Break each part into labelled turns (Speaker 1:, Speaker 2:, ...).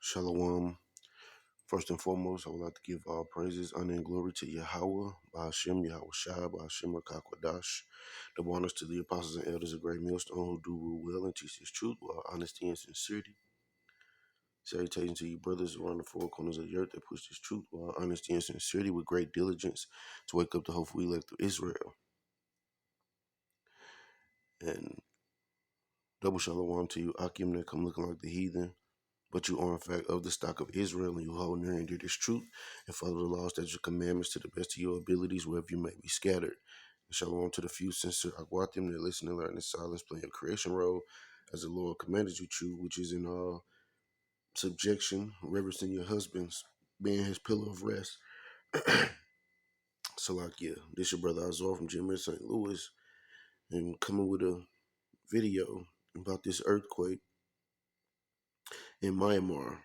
Speaker 1: Shalom. First and foremost, I would like to give all praises, honor, and glory to Yahweh, Ba'ashem, Yahweh Shai, Ba'ashem, Rakakwadash. Double honors to the apostles and elders of Great Millstone who do rule well and teach his truth with honesty and sincerity. Salutations to you brothers around the four corners of the earth that push this truth with honesty and sincerity with great diligence to wake up the hopeful elect of Israel. And double shalom to you, Akim, that come looking like the heathen. But you are in fact of the stock of Israel, and you hold near and dear this truth, and follow the laws, statutes, and commandments to the best of your abilities, wherever you may be scattered. And shalom to the few sincere Agwatim that listen and learn in silence, playing your creation role as the Lord commanded you to, which is in all subjection, reverencing your husbands, being his pillar of rest. So, this your brother Azor from Jim St. Louis, and coming with a video about this earthquake in Myanmar.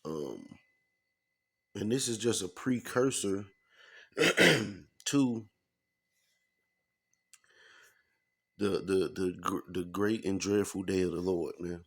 Speaker 1: And this is just a precursor to the great and dreadful day of the Lord, man.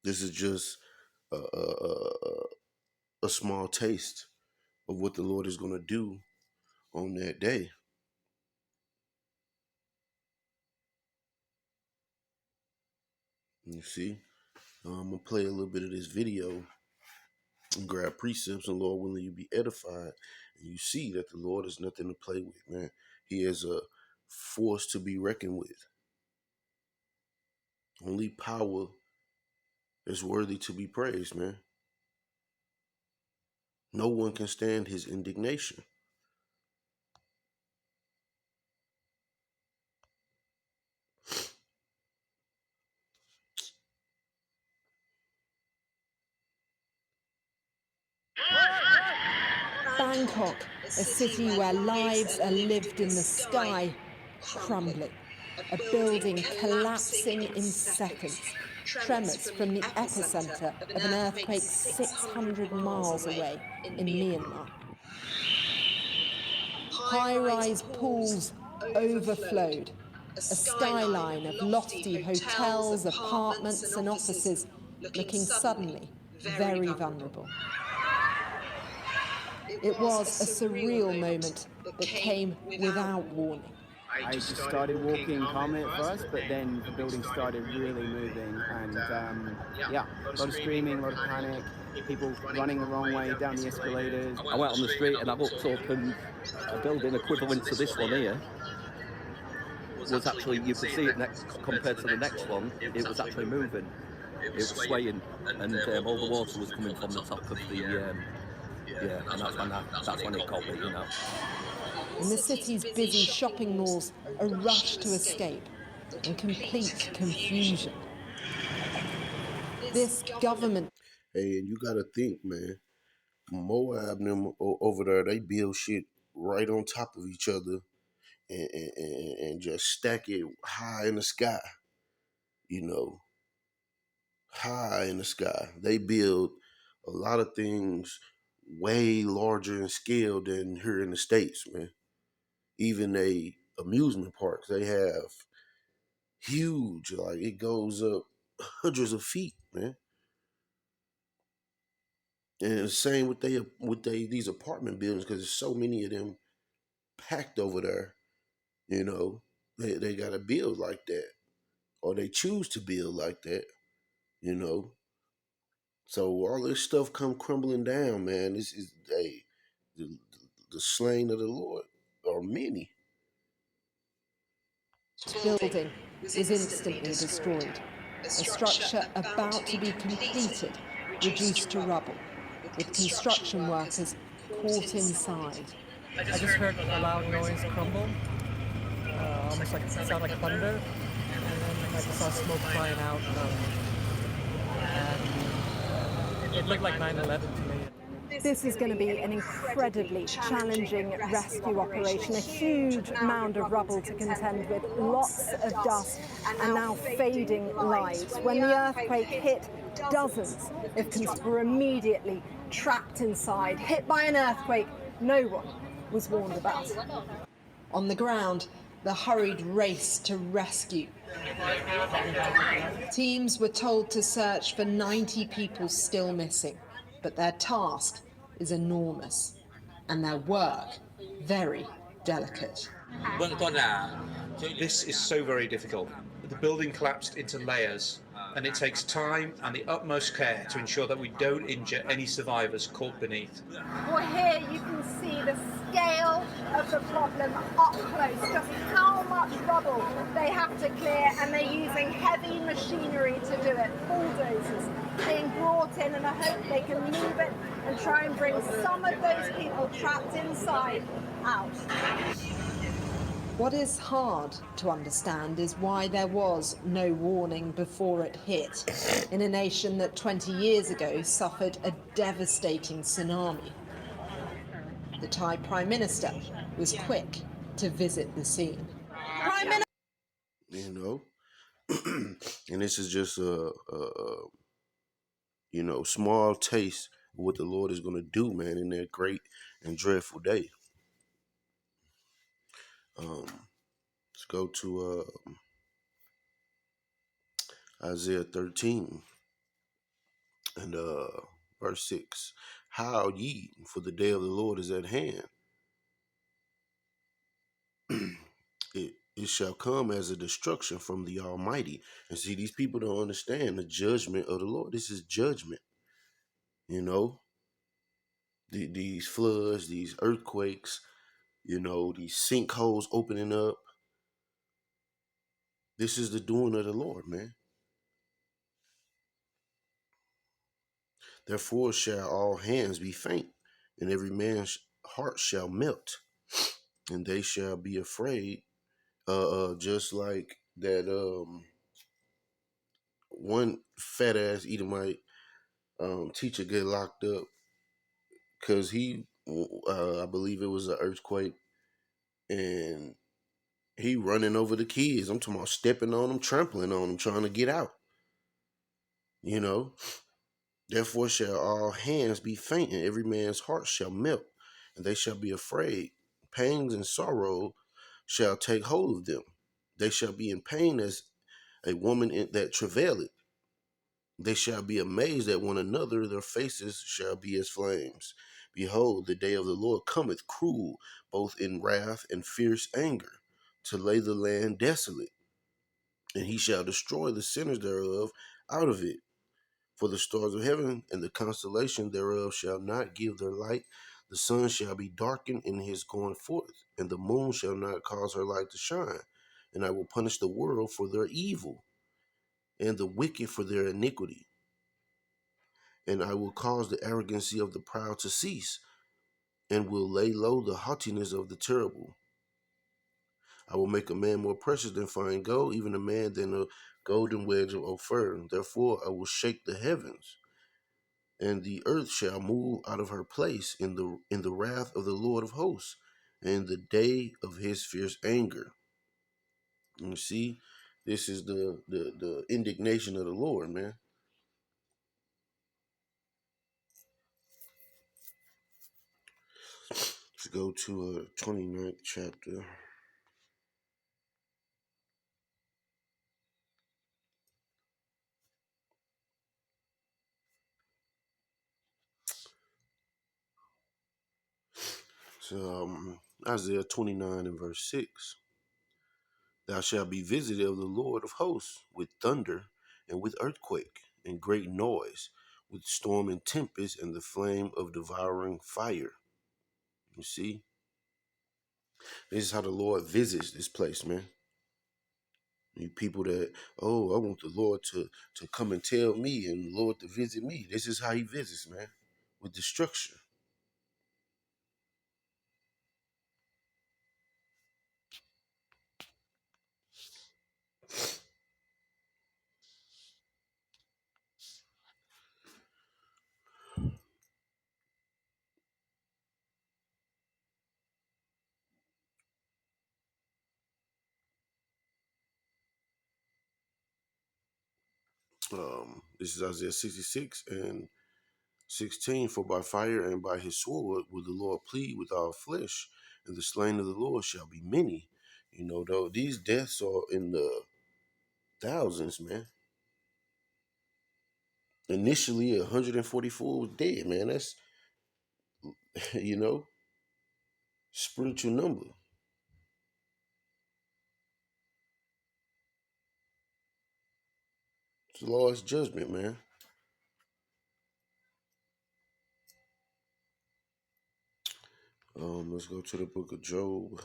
Speaker 1: This is just a small taste of what the Lord is going to do on that day. You see, I'm going to play a little bit of this video and grab precepts, and Lord willing, you be edified. And you see that the Lord is nothing to play with, man. He is a force to be reckoned with. Only power is worthy to be praised, man. No one can stand his indignation.
Speaker 2: Bangkok, a city where lives are lived in the sky, crumbling. A building collapsing in seconds. Tremors from the epicenter of an earthquake 600 miles away in Myanmar. High-rise pools overflowed. A skyline of lofty hotels, apartments and offices looking suddenly very vulnerable. It was a surreal moment that came without warning.
Speaker 3: I just started walking calmly at first, but then the building started really moving, and a lot of screaming, a lot of panic, people running the wrong way down the escalators.
Speaker 4: I went on the street and I looked up, and a building equivalent to this one here was actually, you could see it compared to the next one, it was actually moving. It was swaying, and all the water was coming from the top of the, and that's when it got me, you know.
Speaker 2: In the city's busy shopping malls, a rush to escape and complete confusion. This government...
Speaker 1: Hey, and you gotta think, man, Moab and them over there, they build shit right on top of each other and just stack it high in the sky, you know, high in the sky. They build a lot of things way larger in scale than here in the States, man. Even they amusement parks, they have huge, like it goes up hundreds of feet, man. And the same with these apartment buildings, because there's so many of them packed over there. You know, they gotta build like that, or they choose to build like that. You know, so all this stuff come crumbling down, man. This is the slain of the Lord are many.
Speaker 2: Building was instantly destroyed. A structure about to be completed, reduced to rubble, with construction workers caught inside.
Speaker 5: I just heard a loud noise crumble, almost like it sounded like thunder, and then I just saw smoke flying out, and it looked like 9/11 to me.
Speaker 2: This is going to be an incredibly challenging rescue operation, a huge mound of rubble to contend with, lots of dust and now fading lives. When the earthquake hit, dozens of consumers were immediately trapped inside, hit by an earthquake no one was warned about. On the ground,
Speaker 6: the hurried race to rescue. Teams were told to search for 90 people still missing, but their task is enormous and their work very delicate.
Speaker 7: This is so very difficult. The building collapsed into layers, and it takes time and the utmost care to ensure that we don't injure any survivors caught beneath.
Speaker 2: Well, here you can see the scale of the problem up close, just how much rubble they have to clear, and they're using heavy machinery to do it, bulldozers being brought in, and I hope they can move it and try and bring some of those people trapped inside out.
Speaker 6: What is hard to understand is why there was no warning before it hit, in a nation that 20 years ago suffered a devastating tsunami. The Thai Prime Minister was quick to visit the scene. Prime Minister,
Speaker 1: You know, and this is just a small taste of what the Lord is going to do, man, in that great and dreadful day. Let's go to Isaiah 13 and verse 6. Howl ye, for the day of the Lord is at hand. It shall come as a destruction from the Almighty. And see, these people don't understand the judgment of the Lord. This is judgment. These floods, these earthquakes, these sinkholes opening up. This is the doing of the Lord, man. Therefore shall all hands be faint, and every man's heart shall melt, and they shall be afraid. Just like that one fat ass Edomite teacher get locked up because I believe it was an earthquake, and he running over the kids. I'm talking about stepping on them, trampling on them, trying to get out. Therefore shall all hands be faint, and every man's heart shall melt, and they shall be afraid. Pangs and sorrow shall take hold of them. They shall be in pain as a woman that travaileth. They shall be amazed at one another, their faces shall be as flames. Behold, the day of the Lord cometh cruel, both in wrath and fierce anger, to lay the land desolate. And he shall destroy the sinners thereof out of it. For the stars of heaven and the constellation thereof shall not give their light. The sun shall be darkened in his going forth, and the moon shall not cause her light to shine. And I will punish the world for their evil, and the wicked for their iniquity. And I will cause the arrogancy of the proud to cease, and will lay low the haughtiness of the terrible. I will make a man more precious than fine gold, even a man than a golden wedge of Ophir. Therefore I will shake the heavens, and the earth shall move out of her place in the wrath of the Lord of hosts, and in the day of his fierce anger. You see, this is the indignation of the Lord, man. Let's go to 29th chapter. So Isaiah 29 and verse 6. Thou shalt be visited of the Lord of hosts with thunder and with earthquake and great noise, with storm and tempest and the flame of devouring fire. You see? This is how the Lord visits this place, man. You people that, oh, I want the Lord to come and tell me and the Lord to visit me. This is how he visits, man, with destruction. This is Isaiah 66 and 16. For by fire and by his sword will the Lord plead with all flesh, and the slain of the Lord shall be many, You know, though these deaths are in the thousands, man. Initially, 144 was dead, man. That's you know, spiritual number. It's the Lord's judgment, man. Let's go to the book of Job.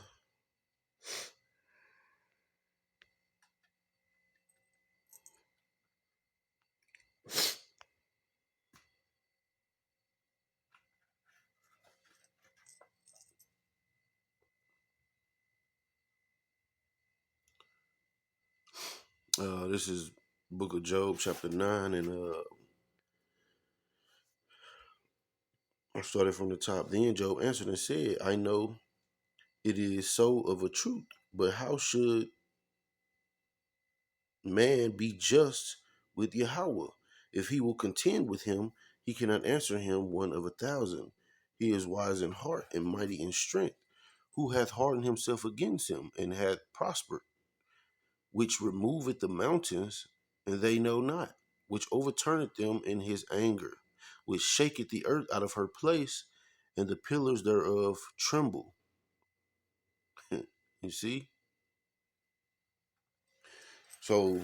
Speaker 1: This is book of Job, chapter 9, and I started from the top. Then Job answered and said, I know it is so of a truth, but how should man be just with Yahweh? If he will contend with him, he cannot answer him one of 1,000. He is wise in heart and mighty in strength. Who hath hardened himself against him and hath prospered? Which removeth the mountains, and they know not, which overturneth them in his anger, which shaketh the earth out of her place, and the pillars thereof tremble. You see? So,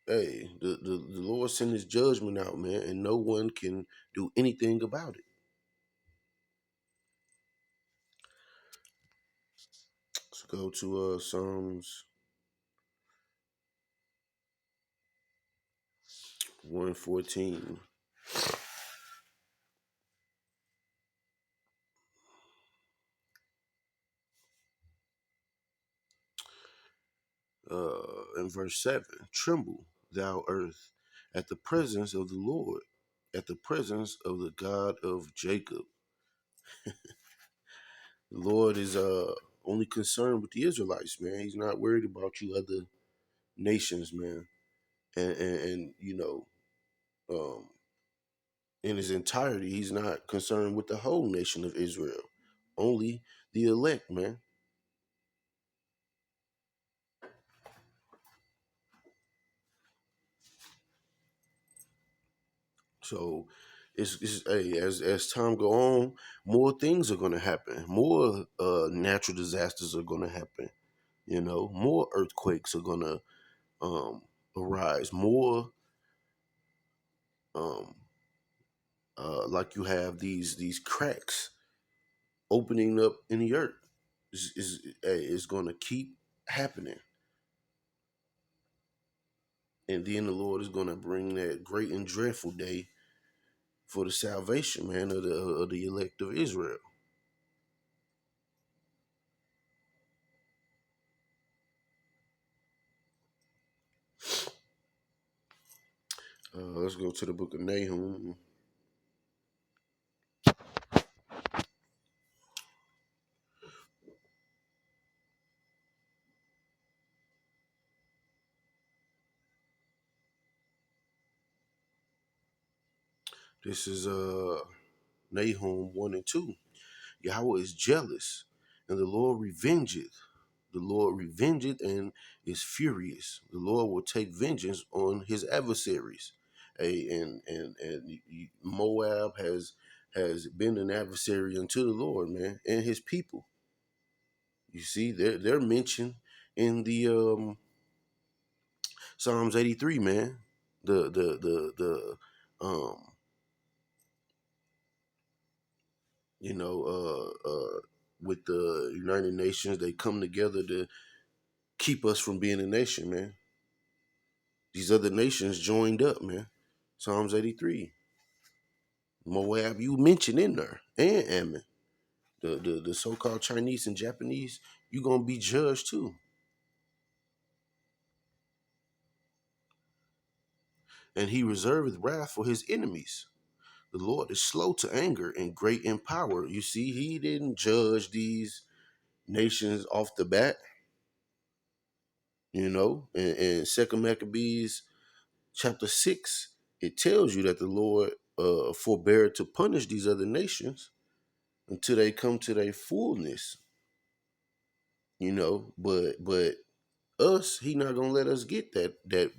Speaker 1: hey, the Lord sent his judgment out, man, and no one can do anything about it. Let's go to Psalms 114. In verse 7, tremble, thou earth, at the presence of the Lord, at the presence of the God of Jacob. The Lord is only concerned with the Israelites, man. He's not worried about you other nations, man. And you know, in his entirety, he's not concerned with the whole nation of Israel. Only the elect, man. So it's hey, as time go on, more things are gonna happen. More natural disasters are gonna happen. You know, more earthquakes are gonna arise. More um, like you have these cracks opening up in the earth. Is going to keep happening, and then the Lord is going to bring that great and dreadful day for the salvation, man, of the elect of Israel. Let's go to the book of Nahum. This is Nahum 1 and 2. Yahweh is jealous, and the Lord revengeth. The Lord revengeth and is furious. The Lord will take vengeance on his adversaries. And Moab has been an adversary unto the Lord, man, and his people. You see, they're mentioned in the Psalms 83, man. The you know with the United Nations, they come together to keep us from being a nation, man. These other nations joined up, man. Psalms 83. Moab, you mentioned in there, and Ammon. The so-called Chinese and Japanese, you gonna be judged too. And he reserveth wrath for his enemies. The Lord is slow to anger and great in power. You see, he didn't judge these nations off the bat, you know. And Second Maccabees chapter 6, it tells you that the Lord forbear to punish these other nations until they come to their fullness. but us, he not gonna let us get that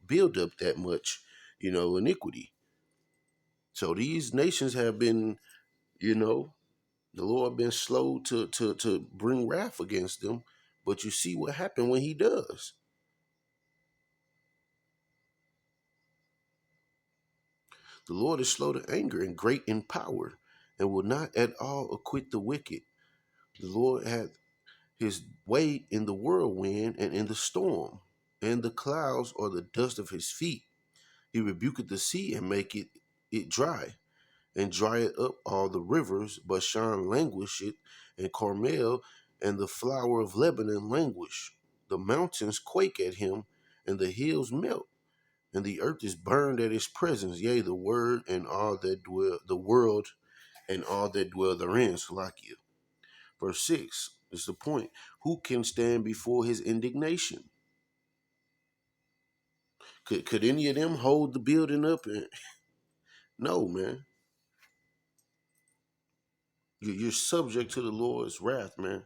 Speaker 1: build up that much, iniquity. So these nations have been, you know, the Lord been slow to bring wrath against them, but you see what happened when he does. The Lord is slow to anger and great in power, and will not at all acquit the wicked. The Lord hath his way in the whirlwind and in the storm, and the clouds are the dust of his feet. He rebuketh the sea and maketh it dry, and drieth up all the rivers. Bashan languisheth, and Carmel and the flower of Lebanon languish. The mountains quake at him, and the hills melt, and the earth is burned at his presence. Yea, the word and all that dwell, the world and all that dwell therein. Salakia. Verse 6 is the point. Who can stand before his indignation? Could any of them hold the building up? No, man. You're subject to the Lord's wrath, man,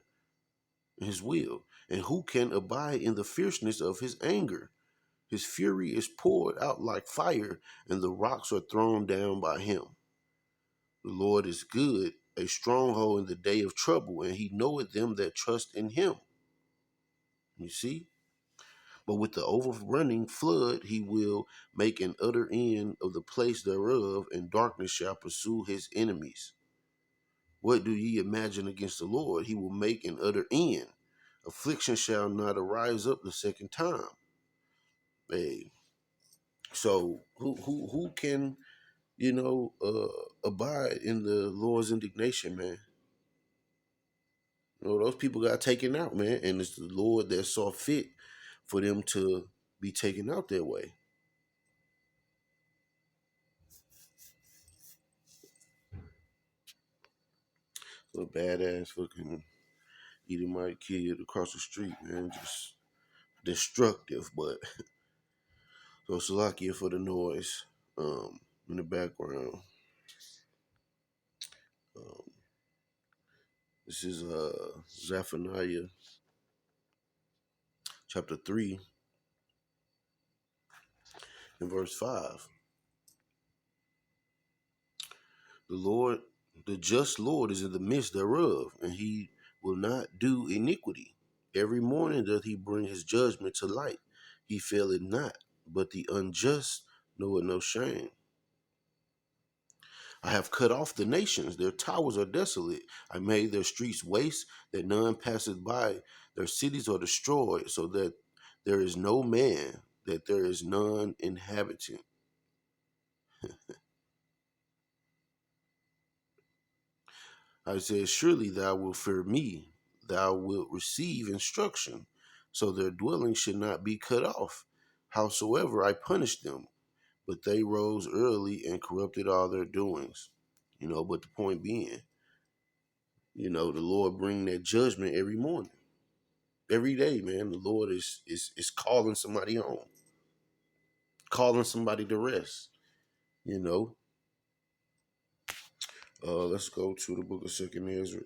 Speaker 1: his will. And who can abide in the fierceness of his anger? His fury is poured out like fire, and the rocks are thrown down by him. The Lord is good, a stronghold in the day of trouble, and he knoweth them that trust in him. You see? But with the overrunning flood, he will make an utter end of the place thereof, and darkness shall pursue his enemies. What do ye imagine against the Lord? He will make an utter end. Affliction shall not arise up the second time. Hey, so who can abide in the Lord's indignation, man? Those people got taken out, man, and it's the Lord that saw fit for them to be taken out that way. A badass fucking Edomite kid across the street, man, just destructive. But so Salakia for the noise in the background. Um, this is Zephaniah chapter 3 and verse 5. The Lord, the just Lord is in the midst thereof, and he will not do iniquity. Every morning doth he bring his judgment to light. He faileth not, but the unjust knoweth no shame. I have cut off the nations, their towers are desolate. I made their streets waste, that none passeth by. Their cities are destroyed, so that there is no man, that there is none inhabitant. I said, surely thou wilt fear me, thou wilt receive instruction, so their dwelling should not be cut off. Howsoever I punished them, but they rose early and corrupted all their doings. But the point being, the Lord bring that judgment every morning. Every day, man, the Lord is calling somebody home, calling somebody to rest, you know. Let's go to the book of Second Ezra.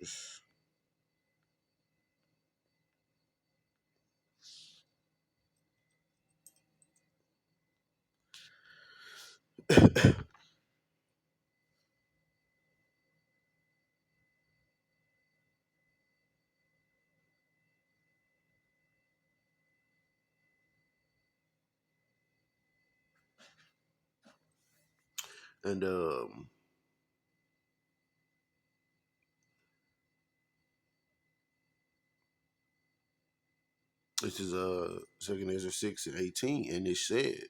Speaker 1: And this is Second Ezra 6:18, and it said,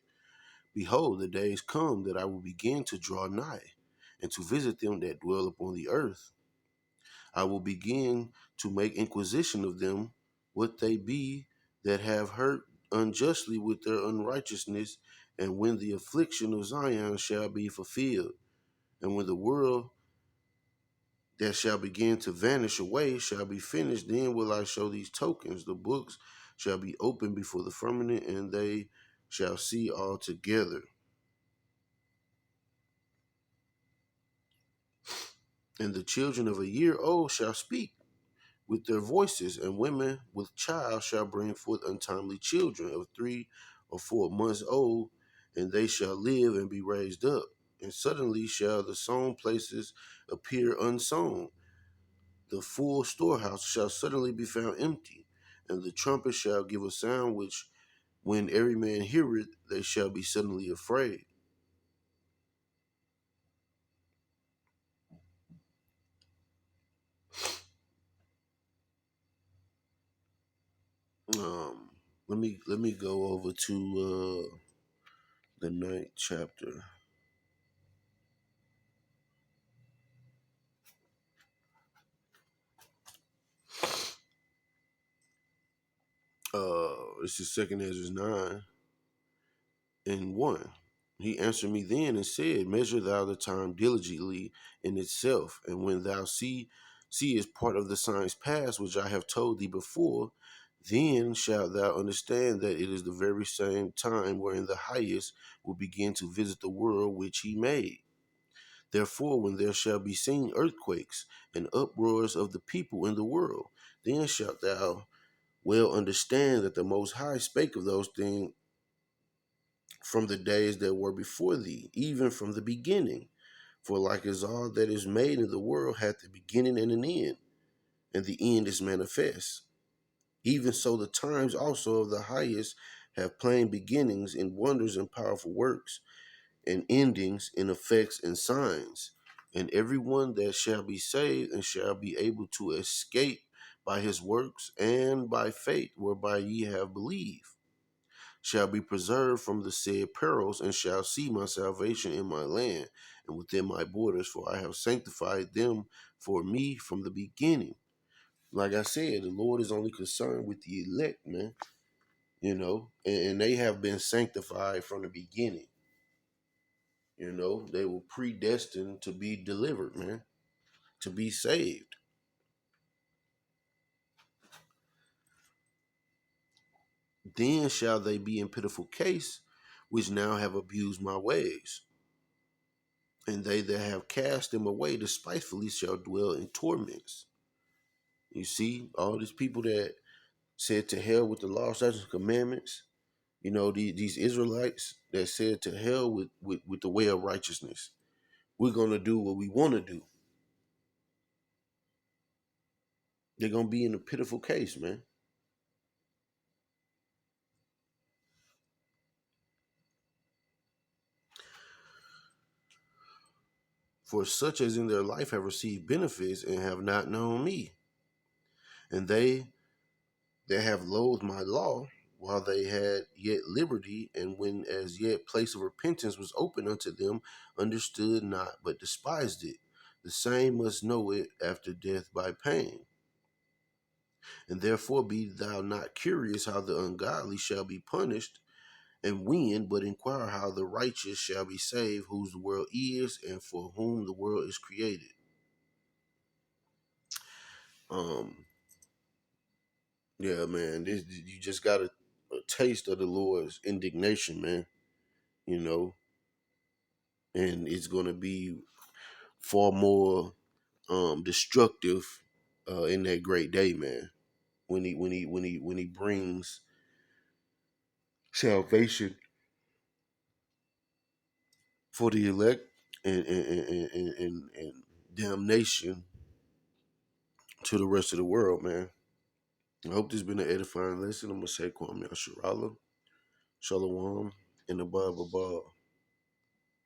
Speaker 1: behold, the days come that I will begin to draw nigh, and to visit them that dwell upon the earth. I will begin to make inquisition of them, what they be that have hurt unjustly with their unrighteousness, and when the affliction of Zion shall be fulfilled, and when the world that shall begin to vanish away shall be finished, then will I show these tokens. The books shall be opened before the firmament, and they shall see all together. And the children of a year old shall speak, with their voices, and women with child shall bring forth untimely children of 3 or 4 months old, and they shall live and be raised up. And suddenly shall the sown places appear unsown. The full storehouse shall suddenly be found empty, and the trumpet shall give a sound which, when every man heareth, they shall be suddenly afraid. Um, let me go over to the ninth chapter. This is Second Ezra 9:1. He answered me then and said, Measure thou the time diligently in itself, and when thou seest part of the signs past which I have told thee before, then shalt thou understand that it is the very same time wherein the highest will begin to visit the world which he made. Therefore, when there shall be seen earthquakes and uproars of the people in the world, then shalt thou well understand that the Most High spake of those things from the days that were before thee, even from the beginning. For like as all that is made in the world hath a beginning and an end, and the end is manifest. Even so the times also of the highest have plain beginnings in wonders and powerful works, and endings in effects and signs. And every one that shall be saved and shall be able to escape by his works and by faith whereby ye have believed, shall be preserved from the said perils, and shall see my salvation in my land and within my borders, for I have sanctified them for me from the beginning. Like I said, the Lord is only concerned with the elect, man. And they have been sanctified from the beginning. They were predestined to be delivered, man, to be saved. Then shall they be in pitiful case, which now have abused my ways. And they that have cast them away despitefully shall dwell in torments. You see, all these people that said to hell with the law, statutes, and commandments, these Israelites that said to hell with the way of righteousness. We're going to do what we want to do. They're going to be in a pitiful case, man. For such as in their life have received benefits and have not known me, and they that have loathed my law, while they had yet liberty, and when as yet place of repentance was open unto them, understood not, but despised it. The same must know it after death by pain. And therefore be thou not curious how the ungodly shall be punished, and when, but inquire how the righteous shall be saved, whose the world is, and for whom the world is created. Yeah, man, you just got a taste of the Lord's indignation, man. You know, and it's going to be far more destructive in that great day, man. When he brings salvation for the elect and damnation to the rest of the world, man. I hope this has been an edifying lesson. I'm gonna say Kwame Asharala, Shalom, and the Bible.